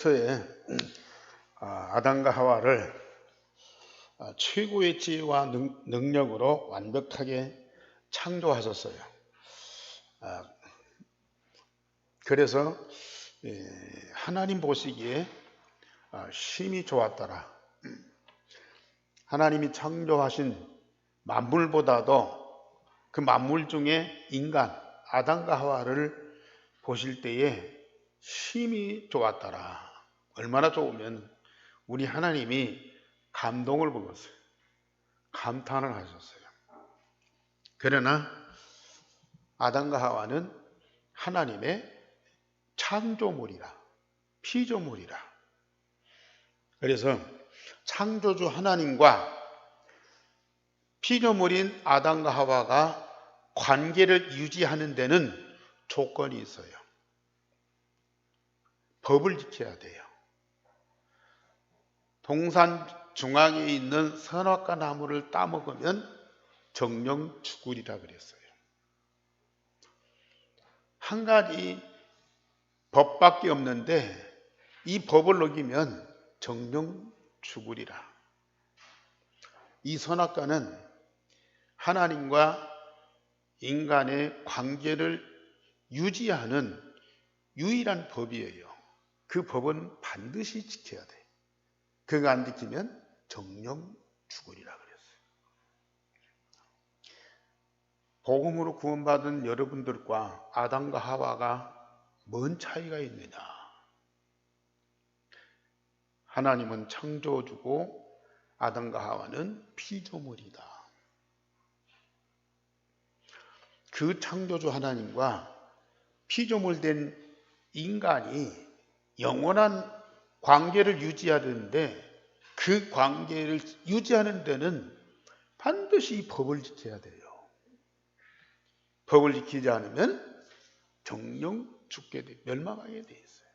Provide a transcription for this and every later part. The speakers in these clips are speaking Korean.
서에 아담과 하와를 최고의 지혜와 능력으로 완벽하게 창조하셨어요. 그래서 하나님 보시기에 심히 좋았더라. 하나님이 창조하신 만물보다도 그 만물 중에 인간 아담과 하와를 보실 때에 심히 좋았더라. 얼마나 좋으면 우리 하나님이 감동을 먹었어요. 감탄을 하셨어요. 그러나 아담과 하와는 하나님의 창조물이라, 피조물이라. 그래서 창조주 하나님과 피조물인 아담과 하와가 관계를 유지하는 데는 조건이 있어요. 법을 지켜야 돼요. 동산 중앙에 있는 선악과 나무를 따먹으면 정령 죽으리라 그랬어요. 한 가지 법밖에 없는데 이 법을 어기면 정령 죽으리라. 이 선악과는 하나님과 인간의 관계를 유지하는 유일한 법이에요. 그 법은 반드시 지켜야 돼. 그거 안 지키면 정령 죽으리라 그랬어요. 복음으로 구원받은 여러분들과 아담과 하와가 뭔 차이가 있느냐? 하나님은 창조주고 아담과 하와는 피조물이다. 그 창조주 하나님과 피조물 된 인간이 영원한 관계를 유지하는데 그 관계를 유지하는 데는 반드시 이 법을 지켜야 돼요. 법을 지키지 않으면 정령 죽게 돼, 멸망하게 돼 있어요.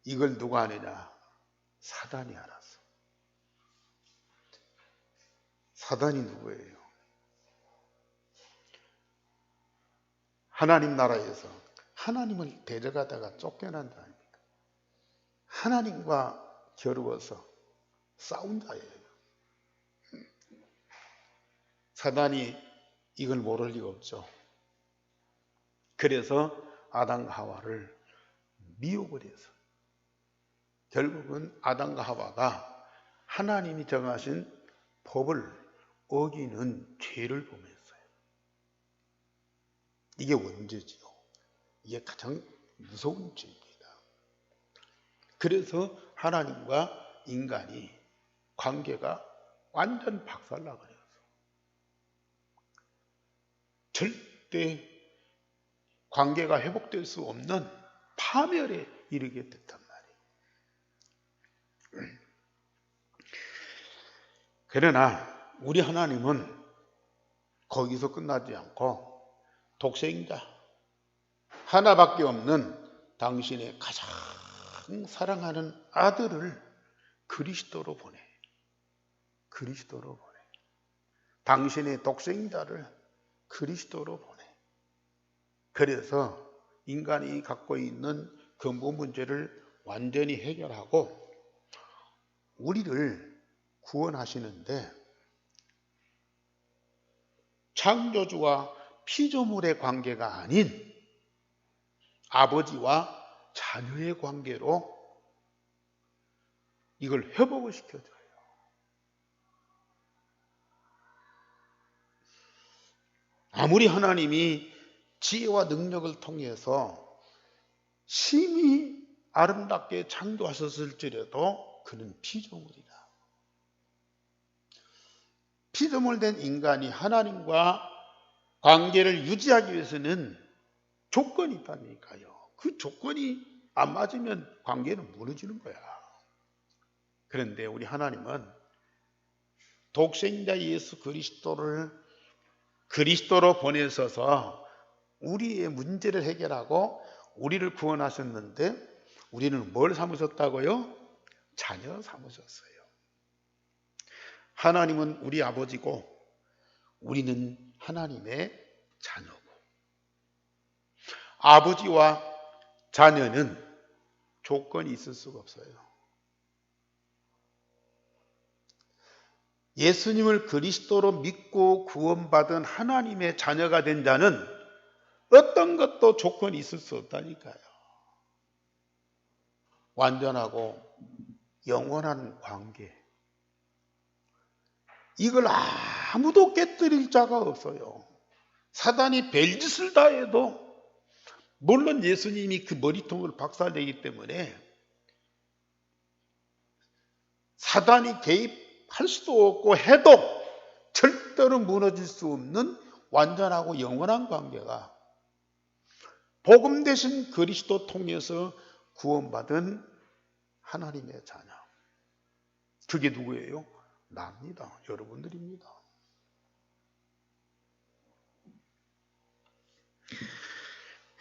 이걸 누가 아느냐? 사단이 알았어. 사단이 누구예요? 하나님 나라에서 하나님을 데려가다가 쫓겨난 자입니다. 하나님과 겨루어서 싸운 자예요. 사단이 이걸 모를 리가 없죠. 그래서 아담과 하와를 미워버려서 결국은 아담과 하와가 하나님이 정하신 법을 어기는 죄를 범했어요. 이게 원죄지요. 이게 가장 무서운 죄입니다. 그래서 하나님과 인간이 관계가 완전 박살나버렸어. 절대 관계가 회복될 수 없는 파멸에 이르게 됐단 말이에요. 그러나 우리 하나님은 거기서 끝나지 않고 독생자 하나밖에 없는 당신의 가장 사랑하는 아들을 그리스도로 보내. 그리스도로 보내. 당신의 독생자를 그리스도로 보내. 그래서 인간이 갖고 있는 근본 문제를 완전히 해결하고 우리를 구원하시는데 창조주와 피조물의 관계가 아닌 아버지와 자녀의 관계로 이걸 회복을 시켜줘요. 아무리 하나님이 지혜와 능력을 통해서 심히 아름답게 창조하셨을지라도 그는 피조물이다. 피조물 된 인간이 하나님과 관계를 유지하기 위해서는 조건이 있다니까요. 그 조건이 안 맞으면 관계는 무너지는 거야. 그런데 우리 하나님은 독생자 예수 그리스도를 그리스도로 보내셔서 우리의 문제를 해결하고 우리를 구원하셨는데 우리는 뭘 삼으셨다고요? 자녀 삼으셨어요. 하나님은 우리 아버지고 우리는 하나님의 자녀고 아버지와 자녀는 조건이 있을 수가 없어요. 예수님을 그리스도로 믿고 구원받은 하나님의 자녀가 된 자는 어떤 것도 조건이 있을 수 없다니까요. 완전하고 영원한 관계. 이걸 아무도 깨뜨릴 자가 없어요. 사단이 별짓을 다 해도, 물론 예수님이 그 머리통을 박살내기 때문에 사단이 개입할 수도 없고 해도 절대로 무너질 수 없는 완전하고 영원한 관계가 복음 대신 그리스도 통해서 구원받은 하나님의 자녀. 그게 누구예요? 나입니다. 여러분들입니다.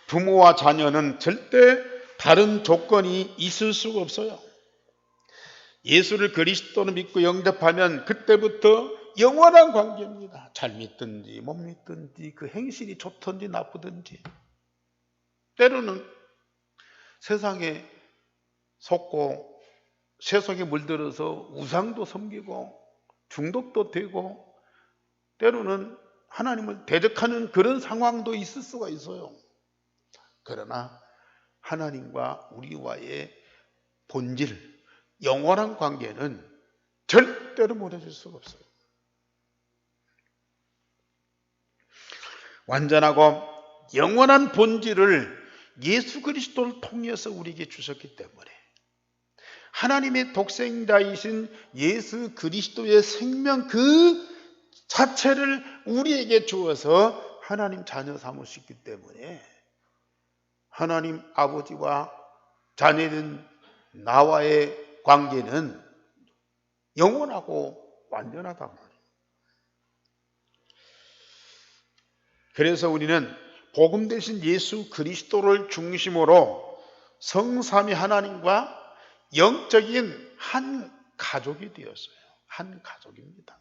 부모와 자녀는 절대 다른 조건이 있을 수가 없어요. 예수를 그리스도로 믿고 영접하면 그때부터 영원한 관계입니다. 잘 믿든지 못 믿든지, 그 행실이 좋든지 나쁘든지, 때로는 세상에 속고 세속에 물들어서 우상도 섬기고 중독도 되고 때로는 하나님을 대적하는 그런 상황도 있을 수가 있어요. 그러나 하나님과 우리와의 본질, 영원한 관계는 절대로 무너질 수가 없어요. 완전하고 영원한 본질을 예수 그리스도를 통해서 우리에게 주셨기 때문에, 하나님의 독생자이신 예수 그리스도의 생명 그 자체를 우리에게 주어서 하나님 자녀 삼으셨기 때문에 하나님 아버지와 자녀된 나와의 관계는 영원하고 완전하단 말이에요. 그래서 우리는 복음 대신 예수 그리스도를 중심으로 성삼위 하나님과 영적인 한 가족이 되었어요. 한 가족입니다.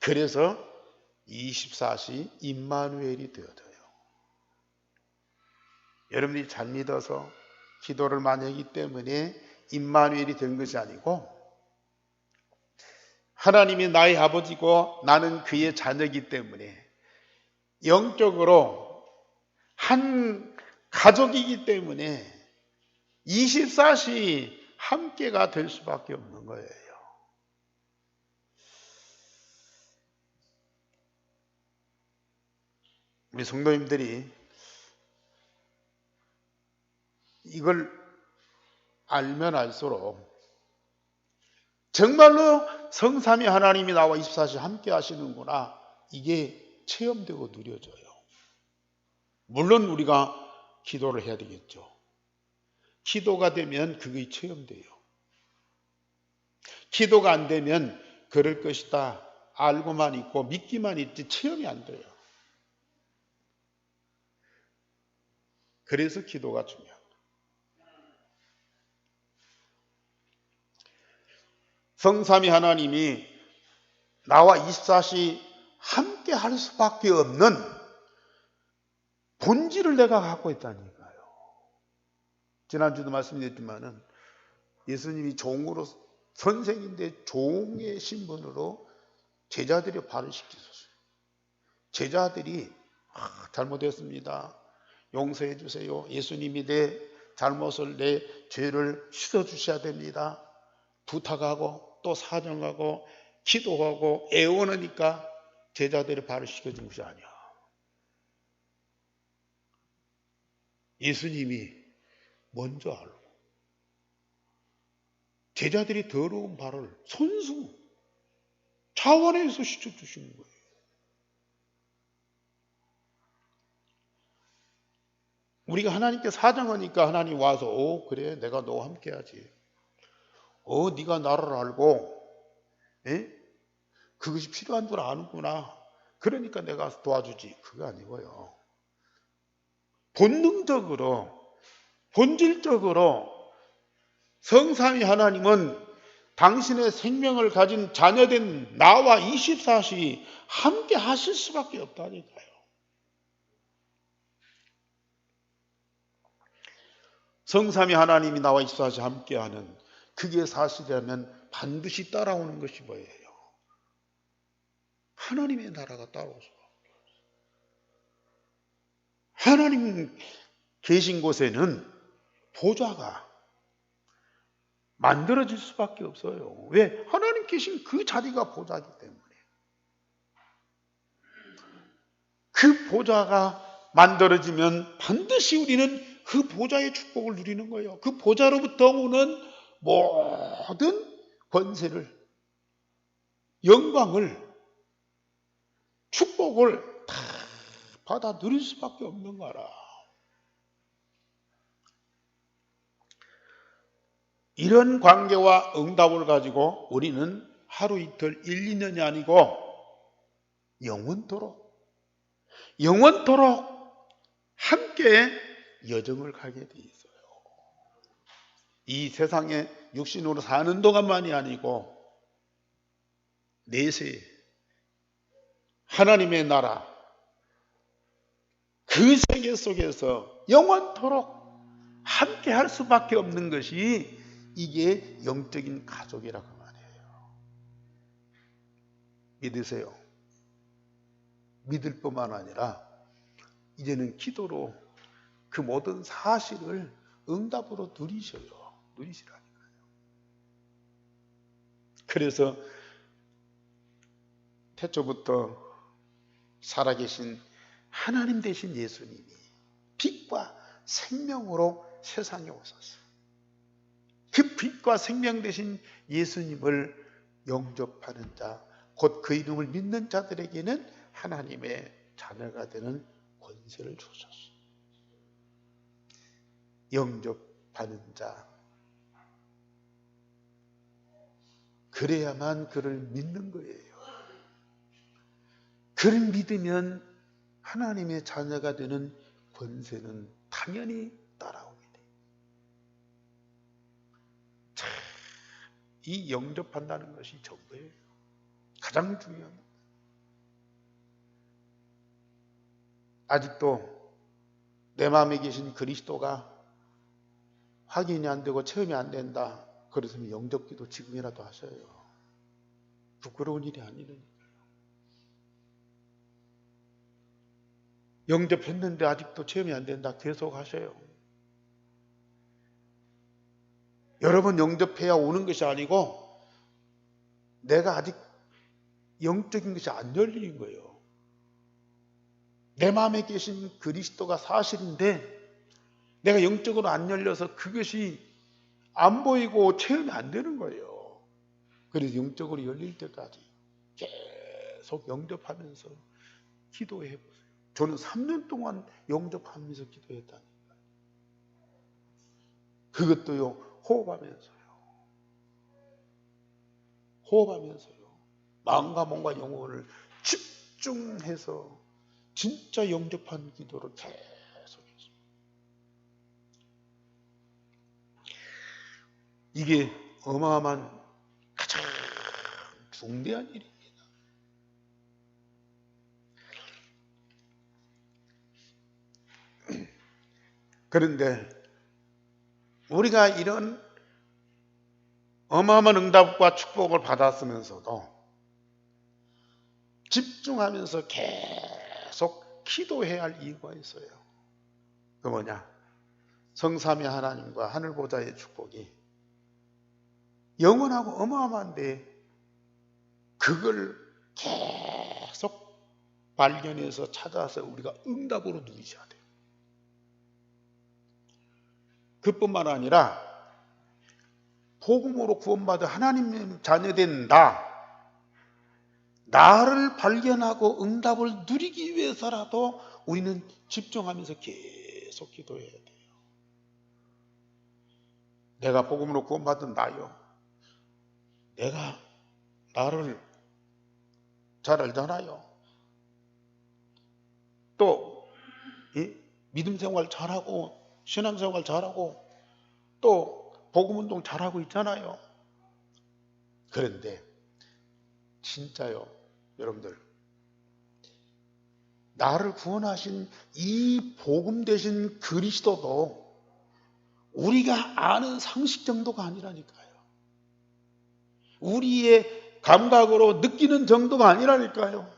그래서 24시 임마누엘이 되어져요. 여러분들이 잘 믿어서 기도를 많이 하기 때문에 임마누엘이 된 것이 아니고, 하나님이 나의 아버지고 나는 그의 자녀이기 때문에 영적으로 한 가족이기 때문에 24시 함께가 될 수밖에 없는 거예요. 우리 성도님들이 이걸 알면 알수록 정말로 성삼위 하나님이 나와 24시 함께 하시는구나, 이게 체험되고 누려져요. 물론 우리가 기도를 해야 되겠죠. 기도가 되면 그게 체험돼요. 기도가 안 되면 그럴 것이다 알고만 있고 믿기만 있지 체험이 안 돼요. 그래서 기도가 중요합니다. 성삼위 하나님이 나와 24시 함께 할 수밖에 없는 본질을 내가 갖고 있다니까요. 지난주도 말씀드렸지만은 예수님이 종으로, 선생인데 종의 신분으로 제자들이 발을 씻기셨어요. 제자들이 잘못했습니다, 용서해 주세요, 예수님이 내 잘못을, 내 죄를 씻어주셔야 됩니다 부탁하고 또 사정하고 기도하고 애원하니까 제자들이 발을 씻겨준 것이 아니야. 예수님이 먼저 알고 제자들이 더러운 발을 손수 차원에서 씻어주시는 거예요. 우리가 하나님께 사정하니까 하나님 와서 그래 내가 너와 함께 하지. 네가 나를 알고 그것이 필요한 줄 아는구나, 그러니까 내가 도와주지. 그게 아니고요. 본능적으로, 본질적으로 성삼위 하나님은 당신의 생명을 가진 자녀된 나와 24시 함께 하실 수밖에 없다니까요. 성삼위 하나님이 나와 24시 함께하는 그게 사실이라면 반드시 따라오는 것이 뭐예요? 하나님의 나라가 따라오죠. 하나님 계신 곳에는 보좌가 만들어질 수밖에 없어요. 왜? 하나님 계신 그 자리가 보좌이기 때문에. 그 보좌가 만들어지면 반드시 우리는 그 보좌의 축복을 누리는 거예요. 그 보좌로부터 오는 모든 권세를, 영광을, 축복을 다 받아 누릴 수밖에 없는 거라. 이런 관계와 응답을 가지고 우리는 하루 이틀 1, 2년이 아니고 영원토록 함께 여정을 가게 돼 있어요. 이 세상에 육신으로 사는 동안만이 아니고 내세 하나님의 나라 그 세계 속에서 영원토록 함께 할 수밖에 없는 것이 이게 영적인 가족이라고 말해요. 믿으세요. 믿을 뿐만 아니라 이제는 기도로 그 모든 사실을 응답으로 누리시라니까요. 그래서 태초부터 살아계신 하나님 되신 예수님이 빛과 생명으로 세상에 오셨어요. 그 빛과 생명 되신 예수님을 영접하는 자, 곧 그 이름을 믿는 자들에게는 하나님의 자녀가 되는 권세를 주셨어요. 영접하는 자, 그래야만 그를 믿는 거예요. 그를 믿으면 하나님의 자녀가 되는 권세는 당연히 따라오게 돼요. 참, 이 영접한다는 것이 전부예요. 가장 중요합니다. 아직도 내 마음에 계신 그리스도가 확인이 안 되고 체험이 안 된다. 그렇으면 영접기도 지금이라도 하셔요. 부끄러운 일이 아니니까요. 영접했는데 아직도 체험이 안 된다. 계속 하셔요. 여러 번 영접해야 오는 것이 아니고 내가 아직 영적인 것이 안 열린 거예요. 내 마음에 계신 그리스도가 사실인데 내가 영적으로 안 열려서 그것이 안 보이고 체험이 안 되는 거예요. 그래서 영적으로 열릴 때까지 계속 영접하면서 기도해 보세요. 저는 3년 동안 영접하면서 기도했다니까요. 그것도요, 호흡하면서요. 마음과 몸과 영혼을 집중해서 진짜 영접한 기도를 계속했습니다. 이게 어마어마한 가장 중대한 일입니다. 그런데 우리가 이런 어마어마한 응답과 축복을 받았으면서도 집중하면서 계속 기도해야 할 이유가 있어요. 그 뭐냐? 성삼위 하나님과 하늘보좌의 축복이 영원하고 어마어마한데 그걸 계속 발견해서 찾아서 우리가 응답으로 누리셔야 돼요. 그뿐만 아니라 복음으로 구원받아 하나님의 자녀된 나를 발견하고 응답을 누리기 위해서라도 우리는 집중하면서 계속 기도해야 돼요. 내가 복음으로 구원받은 나요. 내가 나를 잘 알잖아요. 또 믿음 생활 잘하고 신앙 생활 잘하고 또 복음 운동 잘하고 있잖아요. 그런데 진짜요, 여러분들, 나를 구원하신 이 복음 되신 그리스도도 우리가 아는 상식 정도가 아니라니까요. 우리의 감각으로 느끼는 정도가 아니라니까요.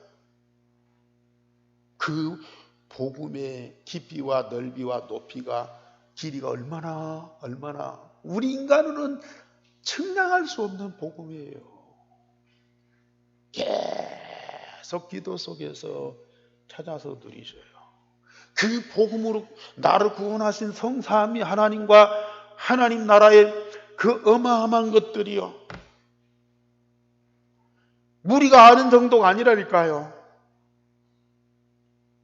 그 복음의 깊이와 넓이와 높이가 길이가 얼마나 우리 인간으로는 측량할 수 없는 복음이에요. 계속 기도 속에서 찾아서 누리셔요. 그 복음으로 나를 구원하신 성삼위 하나님과 하나님 나라의 그 어마어마한 것들이요, 우리가 아는 정도가 아니라니까요.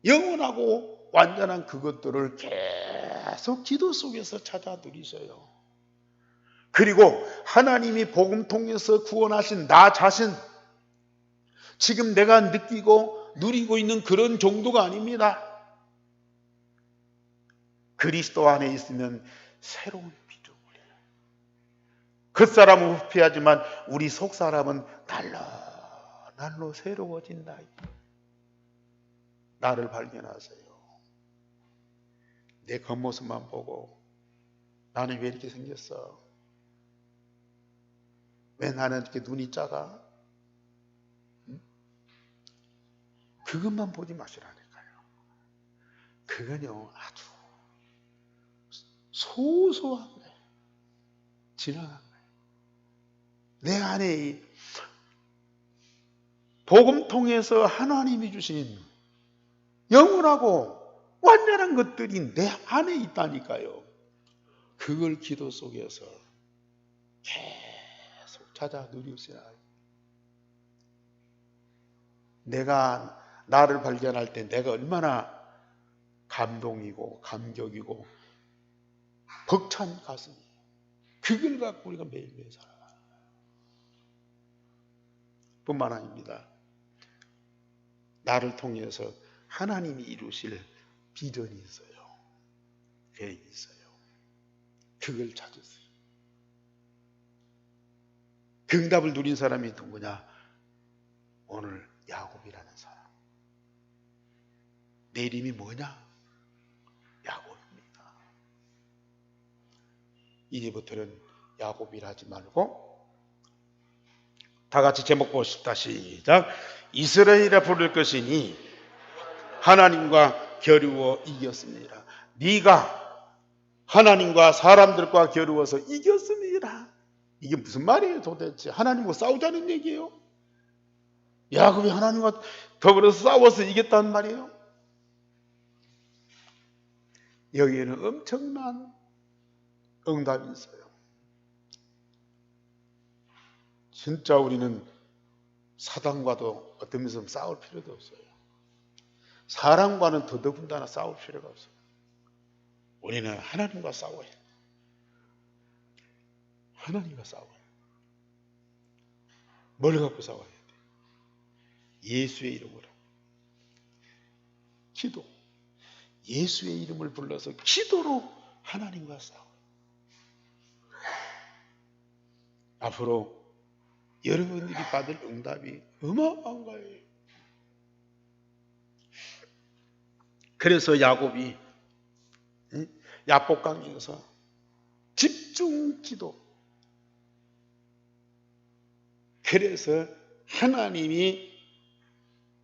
영원하고 완전한 그것들을 계속 기도 속에서 찾아 누리셔요. 그리고 하나님이 복음 통해서 구원하신 나 자신, 지금 내가 느끼고 누리고 있는 그런 정도가 아닙니다. 그리스도 안에 있으면 새로운 피조물이에요. 겉사람은 후피하지만 우리 속사람은 날로 새로워진다. 나를 발견하세요. 내 겉모습만 보고 나는 왜 이렇게 생겼어? 왜 나는 이렇게 눈이 작아? 그것만 보지 마시라니까요. 그건요, 아주 소소한 거예요. 지나간 거예요. 내 안에 이 복음 통해서 하나님이 주신 영원하고 완전한 것들이 내 안에 있다니까요. 그걸 기도 속에서 계속 찾아 누리시라. 내가 나를 발견할 때 내가 얼마나 감동이고 감격이고 벅찬 가슴이, 그걸 갖고 우리가 매일매일 살아가요. 뿐만 아닙니다. 나를 통해서 하나님이 이루실 비전이 있어요. 계획이 있어요. 그걸 찾으세요. 그 응답을 누린 사람이 누구냐? 오늘 야곱이라는 사람. 내 이름이 뭐냐? 야곱입니다. 이제부터는 야곱이라 하지 말고 다 같이 제목 보십시다. 시작. 이스라엘이라 부를 것이니 하나님과 겨루어 이겼습니다. 네가 하나님과 사람들과 겨루어서 이겼습니다. 이게 무슨 말이에요 도대체? 하나님과 싸우자는 얘기예요? 야곱이 하나님과 더불어서 싸워서 이겼다는 말이에요? 여기에는 엄청난 응답이 있어요. 진짜 우리는 사단과도 어떤 면에서 싸울 필요도 없어요. 사람과는 더더군다나 싸울 필요가 없어요. 우리는 하나님과 싸워야 해요. 하나님과 싸워야 해요. 뭘 갖고 싸워야 돼요? 예수의 이름으로. 기도. 예수의 이름을 불러서 기도로 하나님과 싸워요. 앞으로 여러분들이 받을 응답이 어마어마한 거예요. 그래서 야곱이 야복강에서 집중 기도. 그래서 하나님이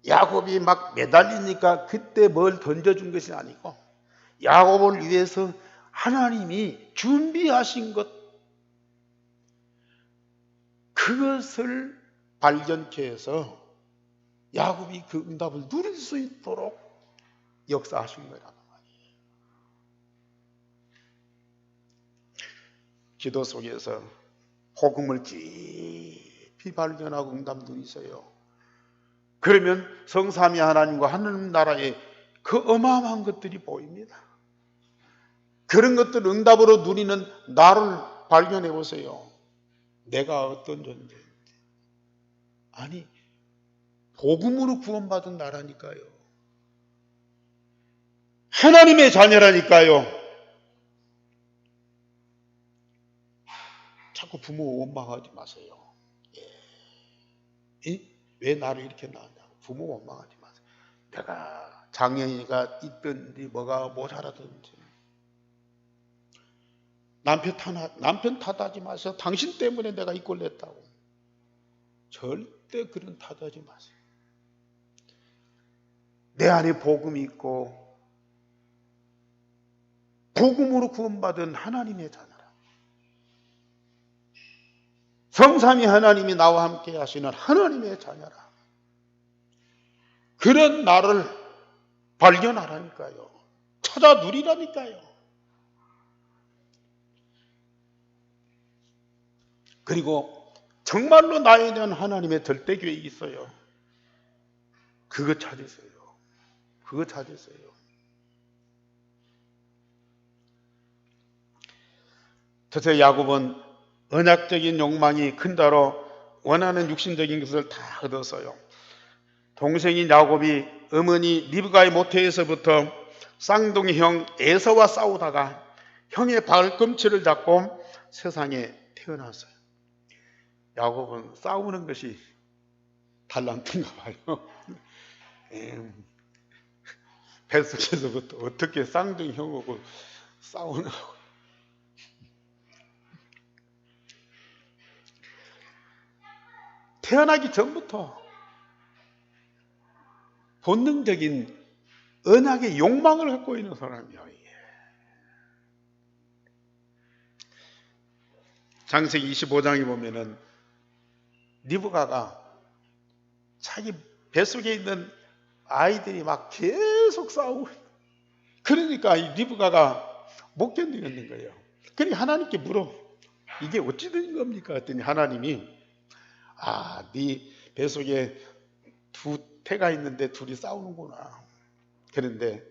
야곱이 막 매달리니까 그때 뭘 던져준 것이 아니고 야곱을 위해서 하나님이 준비하신 것, 그것을 발견케 해서 야곱이 그 응답을 누릴 수 있도록 역사하신 거라는 말이에요. 기도 속에서 복음을 깊이 발견하고 응답 누리세요. 그러면 성삼위 하나님과 하나님 나라의 그 어마어마한 것들이 보입니다. 그런 것들 응답으로 누리는 나를 발견해 보세요. 내가 어떤 존재인지. 아니, 복음으로 구원받은 나라니까요. 하나님의 자녀라니까요. 자꾸 부모 원망하지 마세요. 왜 나를 이렇게 낳았냐고 부모 원망하지 마세요. 내가 장애가 있든지 뭐가 모자라든지 남편 탓하지 마세요. 당신 때문에 내가 이 꼴 냈다고. 절대 그런 탓하지 마세요. 내 안에 복음이 있고 복음으로 구원받은 하나님의 자녀라. 성삼위 하나님이 나와 함께 하시는 하나님의 자녀라. 그런 나를 발견하라니까요. 찾아 누리라니까요. 그리고 정말로 나에 대한 하나님의 절대 계획이 있어요. 그거 찾으세요. 그거 찾으세요. 저서 야곱은 언약적인 욕망이 큰 자로 원하는 육신적인 것을 다 얻었어요. 동생인 야곱이 어머니 리브가의 모태에서부터 쌍둥이 형 에서와 싸우다가 형의 발꿈치를 잡고 세상에 태어났어요. 야곱은 싸우는 것이 달란트인가 봐요. 뱃속에서부터 어떻게 쌍둥이 형하고 싸우냐고. 태어나기 전부터 본능적인 언약의 욕망을 갖고 있는 사람이에요. 창세기 25장에 보면은 리브가가 자기 뱃속에 있는 아이들이 막 계속 싸우고, 그러니까 이 리브가가 못 견디는 거예요. 그러니까 하나님께 물어. 이게 어찌 된 겁니까? 했더니 하나님이 네 뱃속에 두 태가 있는데 둘이 싸우는구나. 그런데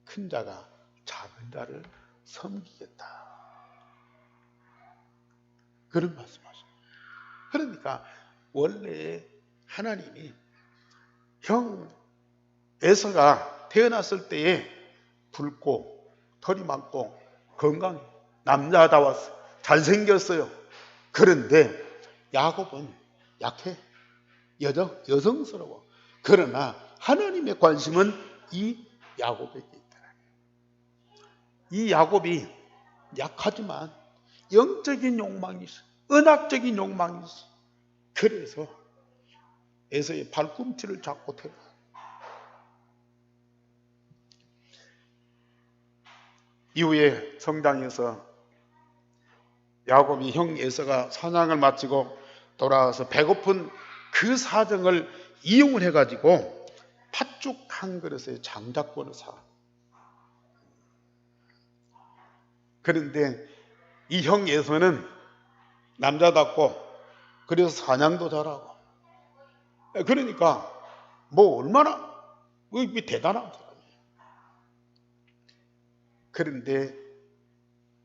큰 자가 작은 자를 섬기겠다. 그런 말씀하셨어요. 그러니까 원래 하나님이 형 에서가 태어났을 때에 붉고 털이 많고 건강해, 남자다웠어, 잘생겼어요. 그런데 야곱은 약해, 여성스러워. 그러나 하나님의 관심은 이 야곱에게 있더라. 이 야곱이 약하지만 영적인 욕망이 있어, 은학적인 욕망이 있어. 그래서 에서의 발꿈치를 잡고 태어나. 이후에 성당에서 야곱이 형 에서가 사냥을 마치고 돌아와서 배고픈 그 사정을 이용을 해가지고 팥죽 한 그릇에 장작권을 사. 그런데 이 형 에서는 남자답고 그래서 사냥도 잘하고, 그러니까 뭐 얼마나 대단한 사람이에요. 그런데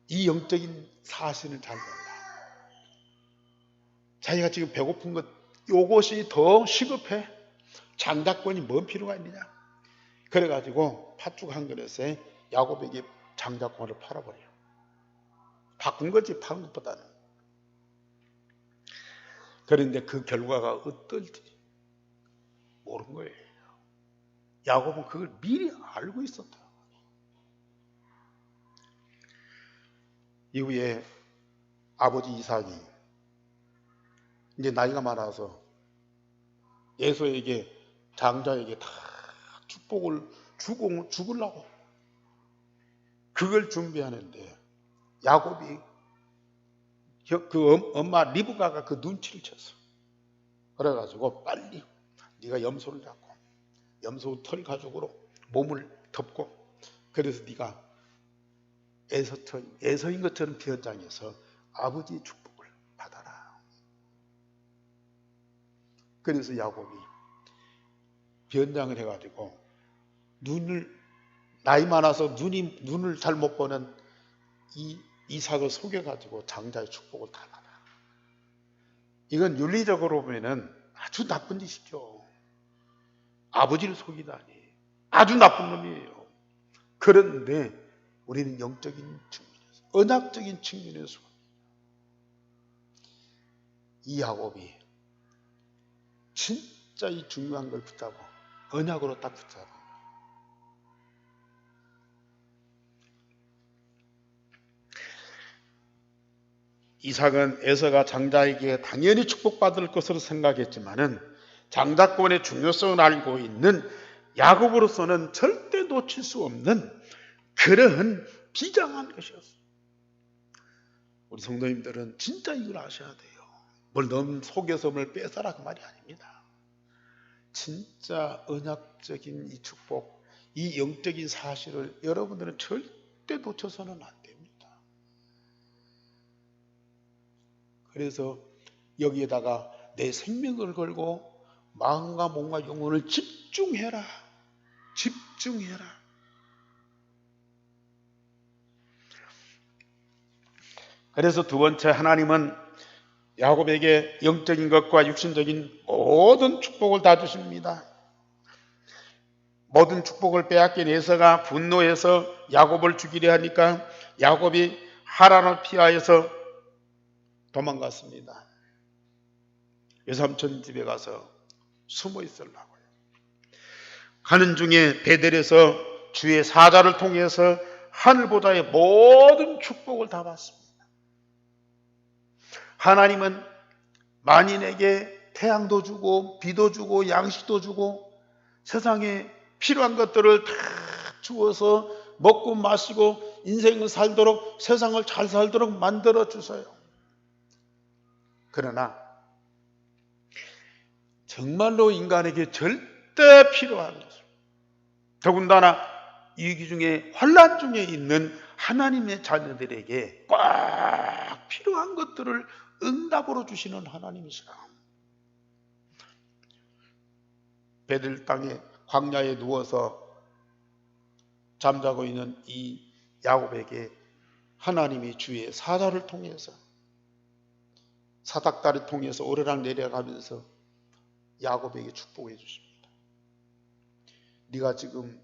이 영적인 사실을 잘 몰라. 자기가 지금 배고픈 것, 요것이 더 시급해. 장작권이 뭔 필요가 있느냐. 그래가지고 팥죽 한 그릇에 야곱에게 장작권을 팔아버려요. 바꾼 거지, 파는 것보다는. 그런데 그 결과가 어떨지 모르는 거예요. 야곱은 그걸 미리 알고 있었다. 이후에 아버지 이삭이 이제 나이가 많아서 에서에게, 장자에게 다 축복을 주려고 그걸 준비하는데 야곱이 그 엄마 리브가가 그 눈치를 챘어. 그래가지고 빨리 네가 염소를 잡고 염소 털 가죽으로 몸을 덮고, 그래서 네가 에서인 것처럼 변장해서 아버지의 축복을 받아라. 그래서 야곱이 변장을 해가지고 나이 많아서 눈을 잘 못 보는 이 이삭을 속여가지고 장자의 축복을 다 받아. 이건 윤리적으로 보면은 아주 나쁜 짓이죠. 아버지를 속이다니 아주 나쁜 놈이에요. 그런데 우리는 영적인 측면에서, 언약적인 측면에서 이 야곱이 진짜 이 중요한 걸 붙잡고 언약으로 딱 붙잡아. 이삭은 에서가 장자에게 당연히 축복받을 것으로 생각했지만은 장자권의 중요성을 알고 있는 야곱으로서는 절대 놓칠 수 없는 그러한 비장한 것이었어요. 우리 성도님들은 진짜 이걸 아셔야 돼요. 뭘 너무 속여서 뭘 뺏어라 그 말이 아닙니다. 진짜 언약적인 이 축복, 이 영적인 사실을 여러분들은 절대 놓쳐서는 안 됩니다. 그래서 여기에다가 내 생명을 걸고 마음과 몸과 영혼을 집중해라. 집중해라. 그래서 두 번째, 하나님은 야곱에게 영적인 것과 육신적인 모든 축복을 다 주십니다. 모든 축복을 빼앗긴 에서가 분노해서 야곱을 죽이려 하니까 야곱이 하란을 피하여서 도망갔습니다. 외삼촌 집에 가서 숨어 있으려고요. 가는 중에 베델에서 주의 사자를 통해서 하늘보다의 모든 축복을 다 받습니다. 하나님은 만인에게 태양도 주고 비도 주고 양식도 주고 세상에 필요한 것들을 다 주어서 먹고 마시고 인생을 살도록, 세상을 잘 살도록 만들어 주세요. 그러나 정말로 인간에게 절대 필요한 것, 더군다나 위기 중에 환난 중에 있는 하나님의 자녀들에게 꽉 필요한 것들을 응답으로 주시는 하나님이시라. 베들 땅에 광야에 누워서 잠자고 있는 이 야곱에게 하나님이 주의 사자를 통해서, 사닥다리를 통해서 오르락 내려가면서 야곱에게 축복해 주십니다. 네가 지금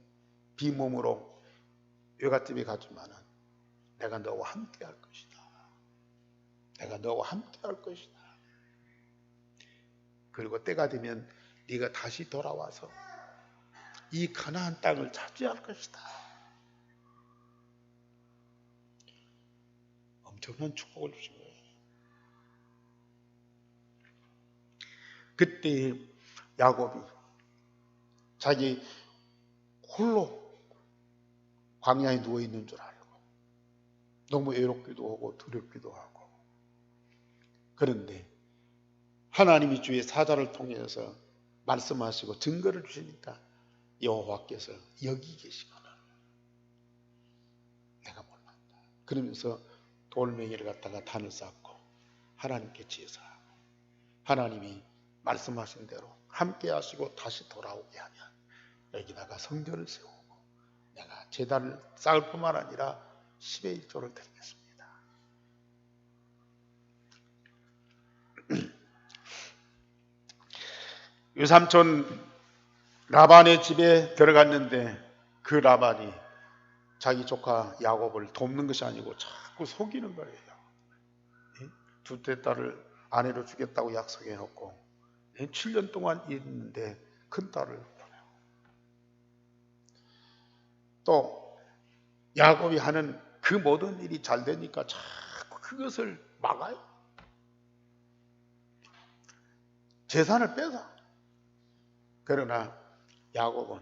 빈몸으로 외갓집에 가지만은 내가 너와 함께 할 것이다. 내가 너와 함께 할 것이다. 그리고 때가 되면 네가 다시 돌아와서 이 가나안 땅을 차지할 것이다. 엄청난 축복을 주신 거예요. 그때 야곱이 자기 홀로 광야에 누워 있는 줄 알고 너무 외롭기도 하고 두렵기도 하고, 그런데 하나님이 주의 사자를 통해서 말씀하시고 증거를 주시니까 여호와께서 여기 계시구나, 내가 몰랐다 그러면서 돌멩이를 갖다가 단을 쌓고 하나님께 제사하고, 하나님이 말씀하신 대로 함께 하시고 다시 돌아오게 하면 여기다가 성전을 세우고 내가 제단을 쌓을 뿐만 아니라 10의 1조를 드리겠습니다. 외삼촌 라반의 집에 들어갔는데 그 라반이 자기 조카 야곱을 돕는 것이 아니고 자꾸 속이는 거예요. 둘째 딸을 아내로 주겠다고 약속해 놓고 7년 동안 있는데 큰 딸을 보내고, 또 야곱이 하는 그 모든 일이 잘 되니까 자꾸 그것을 막아요. 재산을 빼서. 그러나 야곱은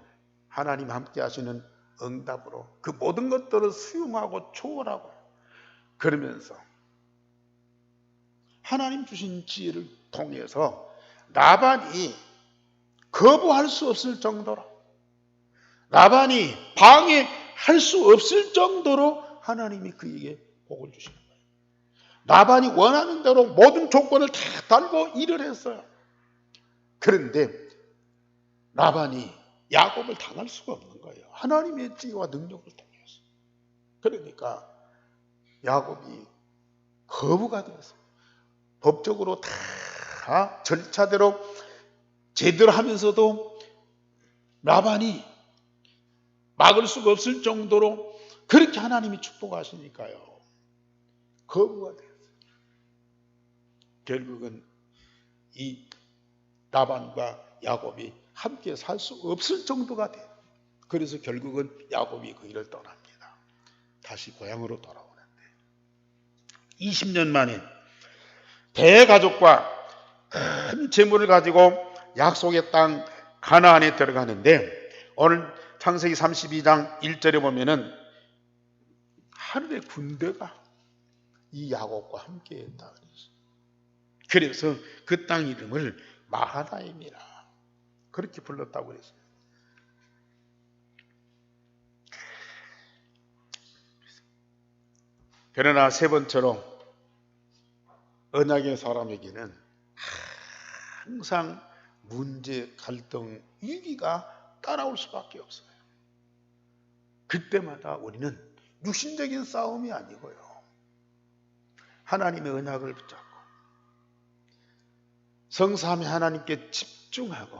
하나님 함께 하시는 응답으로 그 모든 것들을 수용하고 초월하고, 그러면서 하나님 주신 지혜를 통해서 라반이 거부할 수 없을 정도로, 라반이 방해할 수 없을 정도로 하나님이 그에게 복을 주시는 거예요. 라반이 원하는 대로 모든 조건을 다 달고 일을 했어요. 그런데 라반이 야곱을 당할 수가 없는 거예요. 하나님의 지혜와 능력을 통해서. 그러니까 야곱이 거부가 되었어요. 법적으로 다 절차대로 제대로 하면서도 라반이 막을 수가 없을 정도로 그렇게 하나님이 축복하시니까요, 거부가 되었어요. 결국은 이 라반과 야곱이 함께 살 수 없을 정도가 돼요. 그래서 결국은 야곱이 그 일을 떠납니다. 다시 고향으로 돌아오는데 20년 만에 대가족과 큰 재물을 가지고 약속의 땅 가나안에 들어가는데, 오늘 창세기 32장 1절에 보면은 하늘의 군대가 이 야곱과 함께 했다 그래서 그 땅 이름을 마하나임이라 그렇게 불렀다고 그랬어요. 그러나 세 번째로 언약의 사람에게는 항상 문제, 갈등, 위기가 따라올 수밖에 없어요. 그때마다 우리는 육신적인 싸움이 아니고요, 하나님의 언약을 붙잡고 성삼위 하나님께 집중하고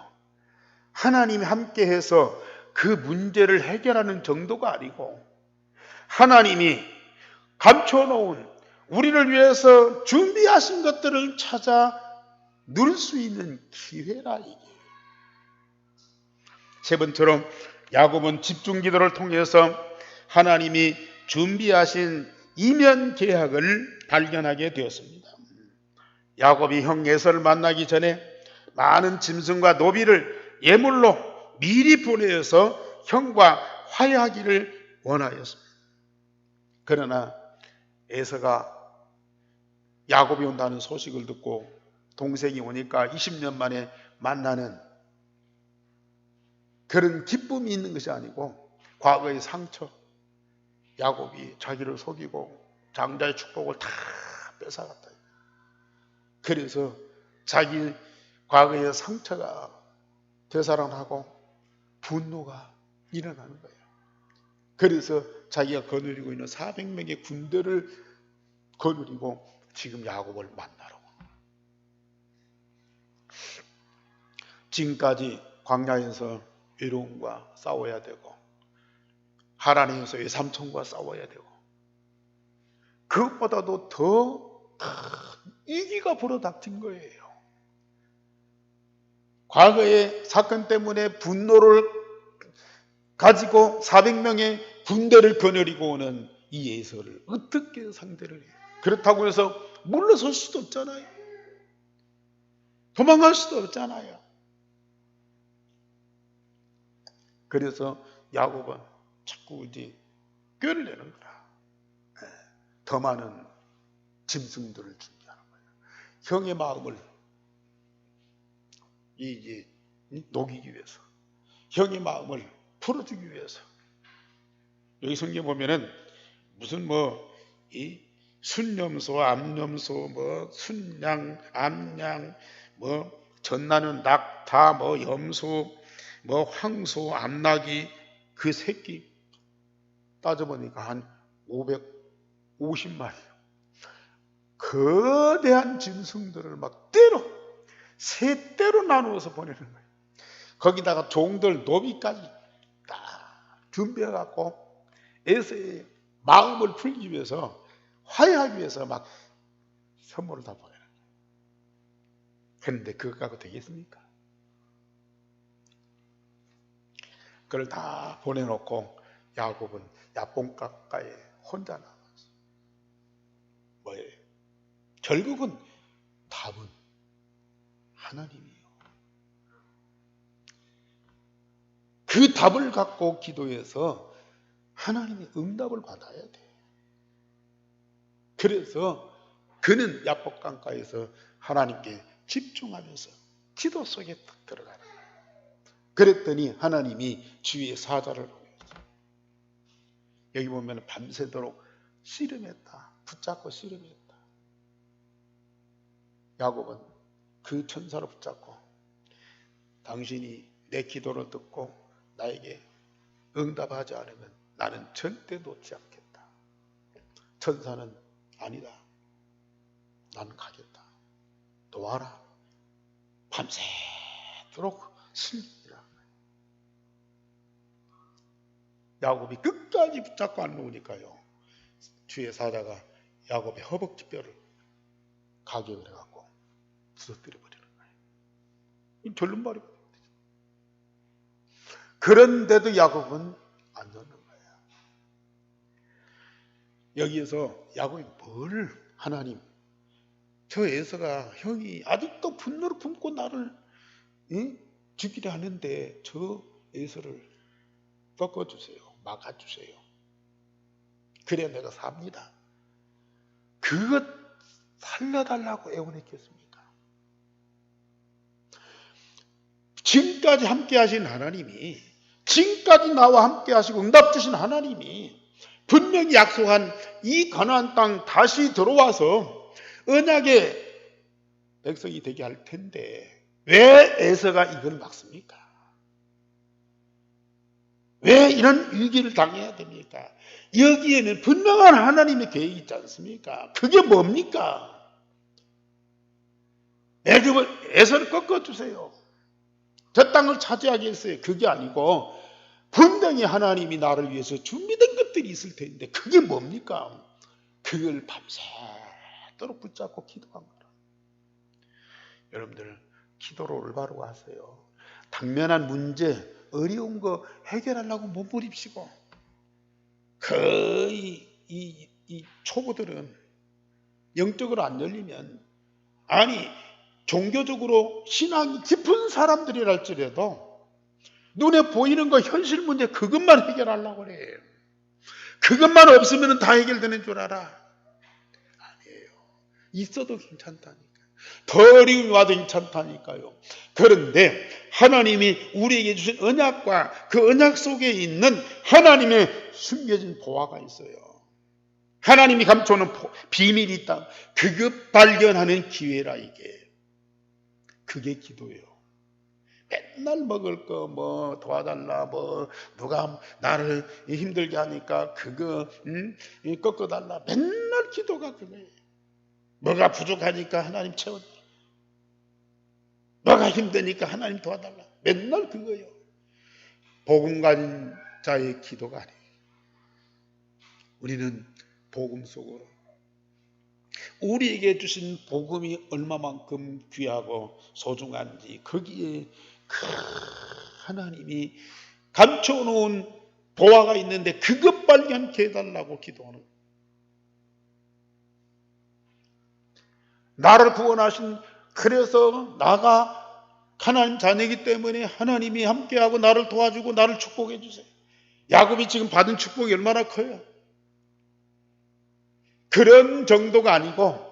하나님이 함께해서 그 문제를 해결하는 정도가 아니고 하나님이 감춰놓은 우리를 위해서 준비하신 것들을 찾아 누릴 수 있는 기회라 이게. 세 번째로 야곱은 집중 기도를 통해서 하나님이 준비하신 이면 계약을 발견하게 되었습니다. 야곱이 형 에서를 만나기 전에 많은 짐승과 노비를 예물로 미리 보내어서 형과 화해하기를 원하였습니다. 그러나 에서가 야곱이 온다는 소식을 듣고 동생이 오니까 20년 만에 만나는 그런 기쁨이 있는 것이 아니고 과거의 상처, 야곱이 자기를 속이고 장자의 축복을 다 뺏어갔다. 그래서 자기 과거의 상처가 되살아나고 분노가 일어나는 거예요. 그래서 자기가 거느리고 있는 400명의 군대를 거느리고 지금 야곱을 만나러. 지금까지 광야에서 외로움과 싸워야 되고 하란에서 외삼촌과 싸워야 되고 그것보다도 더 큰 위기가 불어닥친 거예요. 과거의 사건 때문에 분노를 가지고 400명의 군대를 거느리고 오는 이 에서를 어떻게 상대를 해요? 그렇다고 해서 물러설 수도 없잖아요. 도망갈 수도 없잖아요. 그래서 야곱은 자꾸 이제 꾀를 내는 거야. 더 많은 짐승들을 준비하는 거예요. 형의 마음을 이제 녹이기 위해서, 형의 마음을 풀어주기 위해서. 여기 성경 보면은 무슨 이 순염소, 암염소, 순양, 암양, 전나는 낙타, 염소, 황소, 암나귀 그 새끼 따져보니까 한 550마리. 거대한 짐승들을 막 세 대로 나누어서 보내는 거예요. 거기다가 종들, 노비까지 다 준비해갖고 에서의 마음을 풀기 위해서, 화해하기 위해서 막 선물을 다 보내는 거예요. 그런데 그것 갖고 되겠습니까? 그걸 다 보내놓고 야곱은 야뽕가까에 혼자 남았어요. 뭐예요? 결국은 답은 하나님이에요. 그 답을 갖고 기도해서 하나님의 응답을 받아야 돼. 그래서 그는 야복강가에서 하나님께 집중하면서 기도 속에 딱 들어가는 거예요. 그랬더니 하나님이 주위에 사자를 보냈어요. 여기 보면 밤새도록 씨름했다. 붙잡고 씨름했다. 야곱은 그 천사를 붙잡고 당신이 내 기도를 듣고 나에게 응답하지 않으면 나는 절대 놓지 않겠다. 천사는 아니다. 난 가겠다. 놓아라. 밤새도록 슬기라. 야곱이 끝까지 붙잡고 안 놓으니까요, 주의 사자가 야곱의 허벅지뼈를 가격을 해갖고 부서뜨려 버리는 거예요. 이 절름발이거든요. 그런데도 야곱은 안 놓는 거예요. 여기에서 야곱이 뭘 하나님 저 에서가 형이 아직도 분노를 품고 나를 죽이려 하는데 저 에서를 꺾어주세요. 막아주세요. 그래야 내가 삽니다. 그것 살려달라고 애원했겠습니까? 지금까지 함께 하신 하나님이, 지금까지 나와 함께 하시고 응답 주신 하나님이 분명히 약속한 이 가나안 땅 다시 들어와서 언약의 백성이 되게 할 텐데 왜 에서가 이걸 막습니까? 왜 이런 위기를 당해야 됩니까? 여기에는 분명한 하나님의 계획이 있지 않습니까? 그게 뭡니까? 에서를 꺾어주세요. 저 땅을 차지하게 했어요. 그게 아니고 분명히 하나님이 나를 위해서 준비된 것들이 있을 텐데 그게 뭡니까? 그걸 밤새도록 붙잡고 기도한 거라. 여러분들 기도를 올바로 하세요. 당면한 문제, 어려운 거 해결하려고 몸부림치고 거의 이 초보들은 영적으로 안 열리면, 아니 종교적으로 신앙이 깊은 사람들이랄지라도 눈에 보이는 거 현실 문제 그것만 해결하려고 그래. 그것만 없으면 다 해결되는 줄 알아. 아니에요. 있어도 괜찮다니까. 더 어려움이 와도 괜찮다니까요. 그런데 하나님이 우리에게 주신 언약과 그 언약 속에 있는 하나님의 숨겨진 보화가 있어요. 하나님이 감춰놓은 비밀이 있다. 그것 발견하는 기회라 이게. 그게 기도예요. 맨날 먹을 거 뭐 도와달라, 뭐 누가 나를 힘들게 하니까 그거 꺾어달라. 맨날 기도가 그거예요. 뭐가 부족하니까 하나님 채워달라. 뭐가 힘드니까 하나님 도와달라. 맨날 그거예요. 복음 가진 자의 기도가 아니에요. 우리는 복음 속으로 우리에게 주신 복음이 얼마만큼 귀하고 소중한지 거기에 그 하나님이 감춰놓은 보화가 있는데 그것 발견케 해달라고 기도하는 거예요. 나를 구원하신, 그래서 나가 하나님 자녀이기 때문에 하나님이 함께하고 나를 도와주고 나를 축복해 주세요. 야곱이 지금 받은 축복이 얼마나 커요. 그런 정도가 아니고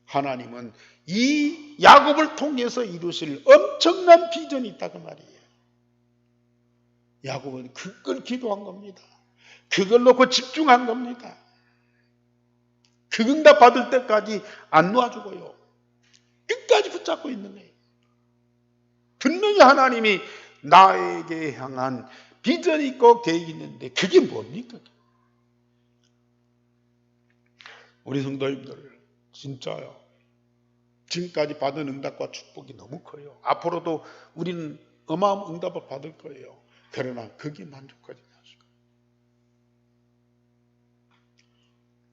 하나님은 이 야곱을 통해서 이루실 엄청난 비전이 있다고 말이에요. 야곱은 그걸 기도한 겁니다. 그걸 놓고 집중한 겁니다. 그 응답 받을 때까지 안 놓아주고요. 끝까지 붙잡고 있는 거예요. 분명히 하나님이 나에게 향한 비전이 있고 계획이 있는데 그게 뭡니까? 우리 성도님들 진짜요. 지금까지 받은 응답과 축복이 너무 커요. 앞으로도 우리는 어마어마한 응답을 받을 거예요. 그러나 거기에 만족하지 마시고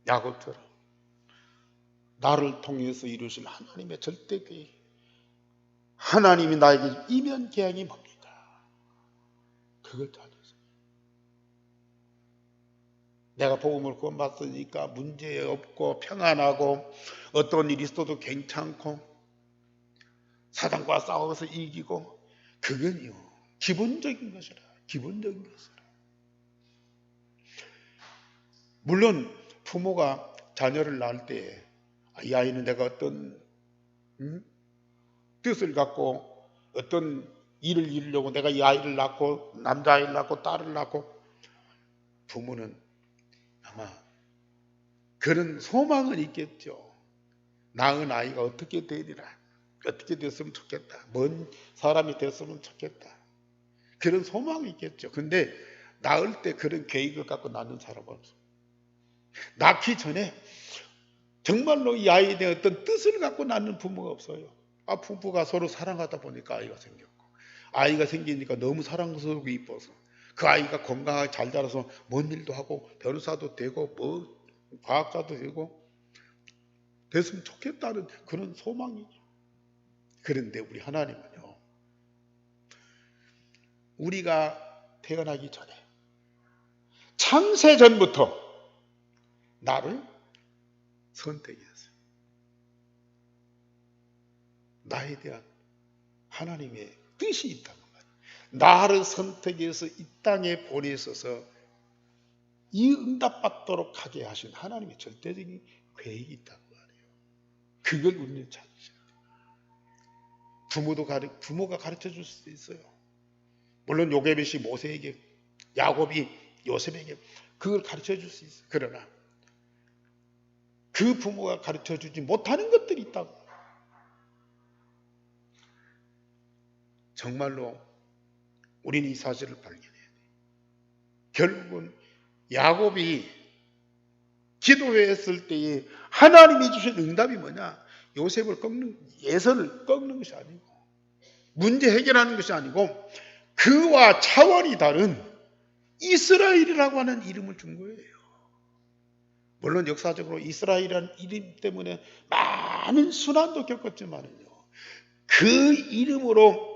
야곱처럼 나를 통해서 이루실 하나님의 절대 계획, 하나님이 나에게 이면 계약이 뭡니까? 그걸 찾으세요. 내가 복음을 구원받으니까 문제 없고 평안하고 어떤 일이 있어도 괜찮고 사단과 싸워서 이기고, 그건요 기본적인 것이라. 기본적인 것이라. 물론 부모가 자녀를 낳을 때 이 아이는 내가 어떤 뜻을 갖고 어떤 일을 이루려고 내가 이 아이를 낳고, 남자아이를 낳고 딸을 낳고, 부모는 아마 그런 소망은 있겠죠. 낳은 아이가 어떻게 되리라, 어떻게 됐으면 좋겠다, 뭔 사람이 됐으면 좋겠다, 그런 소망이 있겠죠. 근데 낳을 때 그런 계획을 갖고 낳는 사람은 없어요. 낳기 전에 정말로 이 아이에 대한 어떤 뜻을 갖고 낳는 부모가 없어요. 부부가 서로 사랑하다 보니까 아이가 생겼고, 아이가 생기니까 너무 사랑스럽고 이뻐서 그 아이가 건강하게 잘 자라서 뭔 일도 하고 변호사도 되고 뭐 과학자도 되고 됐으면 좋겠다는 그런 소망이죠. 그런데 우리 하나님은요, 우리가 태어나기 전에 창세 전부터 나를 선택했어요. 나에 대한 하나님의 뜻이 있다는 말이에요. 나를 선택해서 이 땅에 보내셔서 이 응답받도록 하게 하신 하나님의 절대적인 계획이 있다는 말이에요. 그걸 우리는 찾으셔야 돼요. 부모가 가르쳐 줄 수도 있어요. 물론 요게벳이 모세에게, 야곱이 요셉에게 그걸 가르쳐 줄 수 있어요. 그러나 그 부모가 가르쳐 주지 못하는 것들이 있다고. 정말로 우리는 이 사실을 발견해야 돼요. 결국은 야곱이 기도했을 때에 하나님이 주신 응답이 뭐냐? 요셉을 예선을 꺾는 것이 아니고, 문제 해결하는 것이 아니고, 그와 차원이 다른 이스라엘이라고 하는 이름을 준 거예요. 물론 역사적으로 이스라엘이라는 이름 때문에 많은 순환도 겪었지만요, 그 이름으로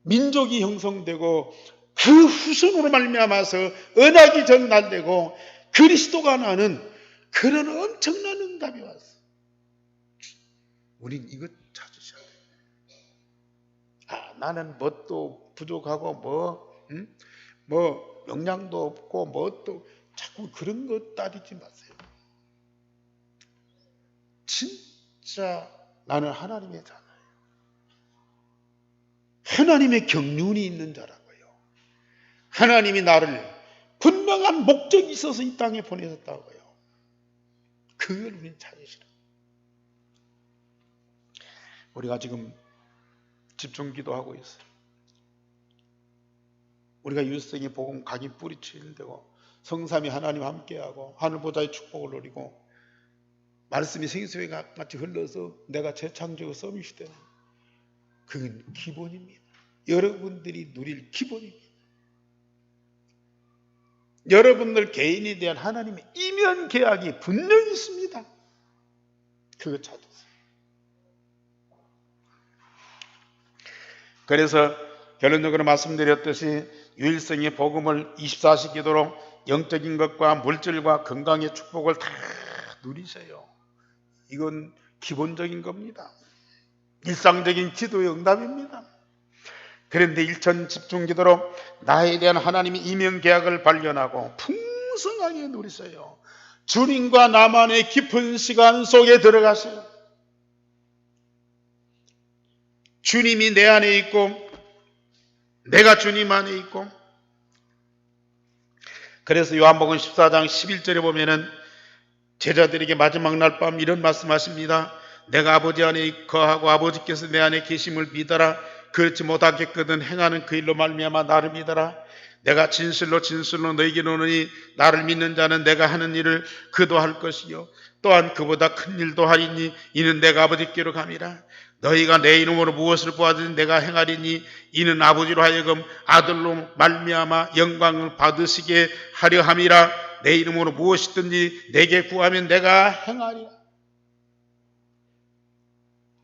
민족이 형성되고 그 후손으로 말미암아서 언약이 전달되고 그리스도가 나는 그런 엄청난 응답이 왔어. 우린 이것 찾으셔야 돼요. 나는 뭣도 부족하고 영양도 없고 뭣도, 자꾸 그런 것 따지지 마세요. 진짜 나는 하나님의 자녀예요. 하나님의 경륜이 있는 자라고요. 하나님이 나를 분명한 목적이 있어서 이 땅에 보내셨다고요. 그걸 우리는 찾으시라. 우리가 지금 집중 기도하고 있어요. 우리가 일생의 복음 각이 뿌리치일되고 성삼위 하나님 함께하고 하늘보좌의 축복을 누리고 말씀이 생수에 같이 흘러서 내가 재창조고 서밋이 되는, 그건 기본입니다. 여러분들이 누릴 기본입니다. 여러분들 개인에 대한 하나님의 이면 계약이 분명히 있습니다. 그거 찾으세요. 그래서 결론적으로 말씀드렸듯이 유일성의 복음을 24시 기도로 영적인 것과 물질과 건강의 축복을 다 누리세요. 이건 기본적인 겁니다. 일상적인 기도의 응답입니다. 그런데 일천 집중 기도로 나에 대한 하나님의 이면 계약을 발견하고 풍성하게 누리세요. 주님과 나만의 깊은 시간 속에 들어가세요. 주님이 내 안에 있고 내가 주님 안에 있고. 그래서 요한복음 14장 11절에 보면은 제자들에게 마지막 날 밤 이런 말씀하십니다. 내가 아버지 안에 거하고 아버지께서 내 안에 계심을 믿어라. 그렇지 못하겠거든 행하는 그 일로 말미암아 나를 믿어라. 내가 진실로 너희에게 이르노니 나를 믿는 자는 내가 하는 일을 그도 할 것이요 또한 그보다 큰 일도 하리니 이는 내가 아버지께로 감이라. 너희가 내 이름으로 무엇을 구하든지 내가 행하리니 이는 아버지로 하여금 아들로 말미암아 영광을 받으시게 하려 함이라. 내 이름으로 무엇이든지 내게 구하면 내가 행하리라.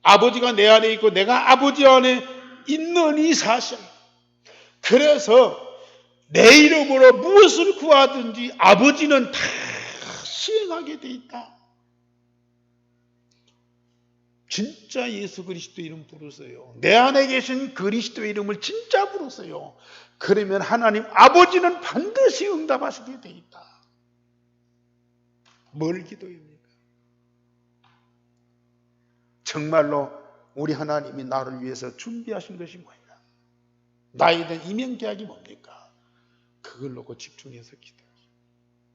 아버지가 내 안에 있고 내가 아버지 안에 있는 이 사실. 그래서 내 이름으로 무엇을 구하든지 아버지는 다 시행하게 돼 있다. 진짜 예수 그리스도 이름 부르세요. 내 안에 계신 그리스도 이름을 진짜 부르세요. 그러면 하나님 아버지는 반드시 응답하시게 돼 있다. 뭘 기도입니까? 정말로 우리 하나님이 나를 위해서 준비하신 것이 뭐냐? 나에 대한 이면계약이 뭡니까? 그걸 놓고 집중해서 기도하세요.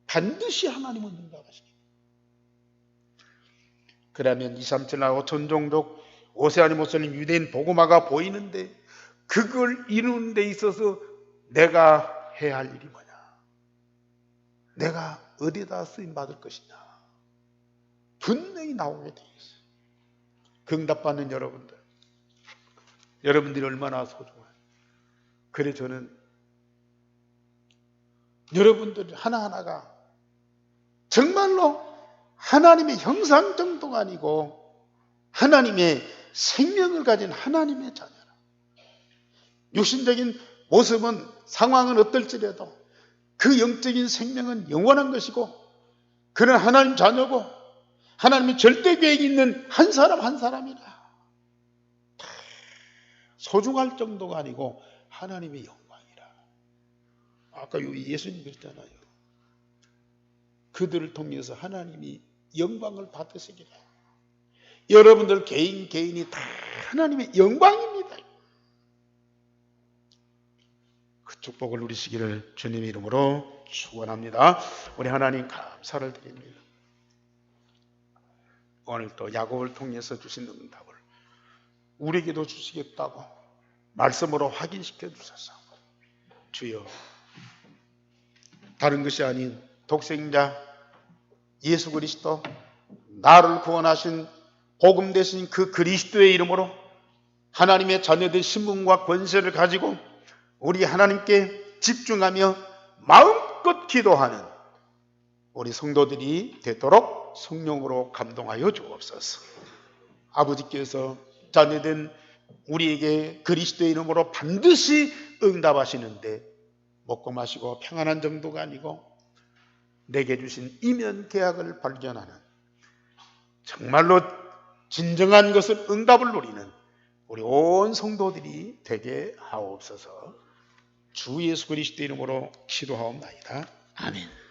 반드시 하나님은 응답하시게. 그러면 2, 3, 7, 5천 종족 오세아니 모슬림 유대인 복음화가 보이는데 그걸 이루는 데 있어서 내가 해야 할 일이 뭐냐? 내가 어디다 쓰임 받을 것이냐? 분명히 나오게 돼 있어요. 그 응답받는 여러분들이 얼마나 소중해요. 그래 저는 여러분들 하나하나가 정말로 하나님의 형상 정도가 아니고 하나님의 생명을 가진 하나님의 자녀라. 육신적인 모습은 상황은 어떨지라도 그 영적인 생명은 영원한 것이고 그는 하나님 자녀고 하나님의 절대 계획이 있는 한 사람 한 사람이라. 소중할 정도가 아니고 하나님의 영광이라. 아까 예수님 그랬잖아요. 그들을 통해서 하나님이 영광을 받으시기를. 여러분들 개인이 다 하나님의 영광입니다. 그 축복을 누리시기를 주님의 이름으로 축원합니다. 우리 하나님 감사를 드립니다. 오늘 또 야곱을 통해서 주신 응답을 우리에게도 주시겠다고 말씀으로 확인시켜 주셔서 주여, 다른 것이 아닌 독생자 예수 그리스도, 나를 구원하신 복음 되신 그 그리스도의 이름으로 하나님의 자녀된 신분과 권세를 가지고 우리 하나님께 집중하며 마음껏 기도하는 우리 성도들이 되도록 성령으로 감동하여 주옵소서. 아버지께서 자녀된 우리에게 그리스도의 이름으로 반드시 응답하시는데 먹고 마시고 평안한 정도가 아니고 내게 주신 이면 계약을 발견하는 정말로 진정한 것을 응답을 누리는 우리 온 성도들이 되게 하옵소서. 주 예수 그리스도 이름으로 기도하옵나이다. 아멘.